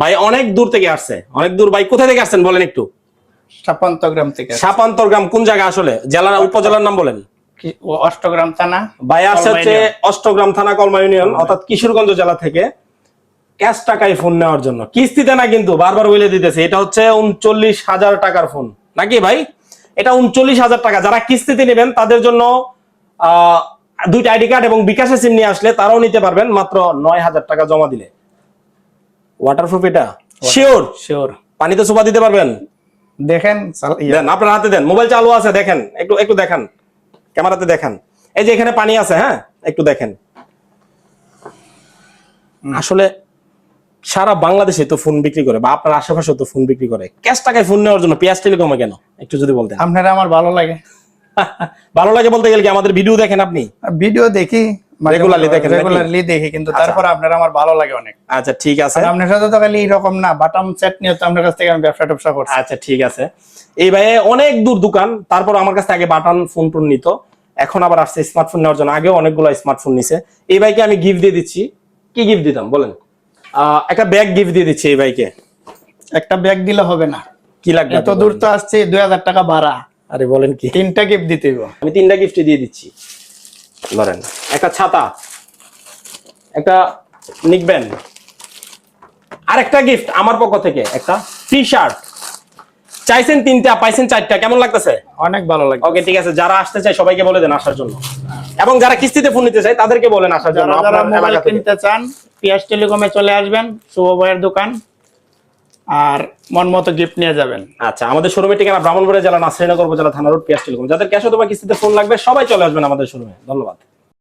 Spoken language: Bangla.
ভাই অনেক দূর থেকে আসছে, অনেক দূর। ভাই কোথা থেকে আসছেন বলেন একটু? সাপান্তগ্রাম থেকে। সাপান্তগ্রাম কোন জায়গা আসলে? জেলা উপজেলার নাম বলেন। অষ্টগ্রাম থানা। ভাই আসছে হচ্ছে অষ্টগ্রাম থানা, কলমা ইউনিয়ন, অর্থাৎ কিশোরগঞ্জ জেলা থেকে ক্যাশ টাকায় ফোন নেওয়ার জন্য। কিস্তিতে না কিন্তু, বারবার বলে দিতেছে, এটা হচ্ছে 39,000 টাকার ফোন নাকি ভাই? এটা 39,000 টাকা। যারা কিস্তিতে নেবেন তাদের জন্য দুইটা আইডি কার্ড এবং বিকাশে সিম নিয়ে আসলে তারাও নিতে পারবেন মাত্র 9,000 টাকা জমা দিলে। ওয়াটারপ্রুফ এটা? শিওর? শিওর। পানিতে সোপা দিতে পারবেন? দেখেন দেন, আপনার হাতে দেন, মোবাইল চালু আছে, দেখেন একটু, একটু দেখান, ক্যামেরাতে দেখান। এই যে এখানে পানি আছে, হ্যাঁ একটু দেখেন। আসলে সারা বাংলাদেশে তো ফোন বিক্রি করে, বা আপনার আশেপাশে তো ফোন বিক্রি করে, ক্যাশ টাকায় ফোন নেওয়ার জন্য পিয়াস টেলিকমে কেন একটু যদি বলতেন। আপনারা আমার ভালো লাগে। ভালো লাগে বলতে গেলে কি আমাদের ভিডিও দেখেন আপনি? ভিডিও দেখি, রেগুলারলি দেখেন? রেগুলারলি দেখি, কিন্তু তারপর আপনারা আমার ভালো লাগে অনেক। আচ্ছা ঠিক আছে। আপনার সাথে তো খালি এরকম না, বাটাম সেট নিয়ে তো আপনার কাছ থেকে আমি ব্যবসা করছি। আচ্ছা ঠিক আছে। এই ভাই অনেক দূর দোকান, তারপর আমার কাছে আগে বাটন ফোন টোন নিত, এখন আবার আসছে স্মার্টফোন নেওয়ার জন্য। আগেও অনেকগুলো স্মার্টফোন নিছে। এই ভাইকে আমি গিফট দিয়ে দিচ্ছি। কি গিফট দিতাম বলেন? একটা ব্যাগ গিফট দিয়ে দিচ্ছি এই ভাইকে। একটা ব্যাগ দিলে হবে না, কি লাগবে? এত দূর তো আসছে, 2000 টাকা ভাড়া। আরে বলেন কি? 3টা গিফট দিতে হবে। আমি 3টা গিফট দিয়ে দিচ্ছি। ধরেন, একটা ছাতা, একটা নিকবেন, আর একটা গিফট আমার পক্ষ থেকে একটা টি শার্ট। চাইছেন 3টা, পাইছেন 4টা। কেমন লাগতেছে? অনেক ভালো লাগে। ওকে ঠিক আছে। যারা আসতে চায় সবাইকে বলে দেন আসার জন্য, এবং যারা কিস্তিতে ফোন নিতে চায় তাদেরকে বলেন আসার জন্য। যারা মোবাইল কিনতে চান পিয়াস টেলিকমে চলে আসবেন, শুভ ভাইয়ের দোকান, আর মন মতো গিফট নিয়ে যাবেন। আচ্ছা, আমাদের শোরুমের ঠিকানা ব্রাহ্মণবাড়িয়া জেলা, নাসিরনগর উপজেলা, থানা রোড, পিয়াস টেলিকম। যাদের ক্যাশ অথবা কিস্তিতে ফোন লাগবে সবাই চলে আসবেন আমাদের শোরুমে। ধন্যবাদ।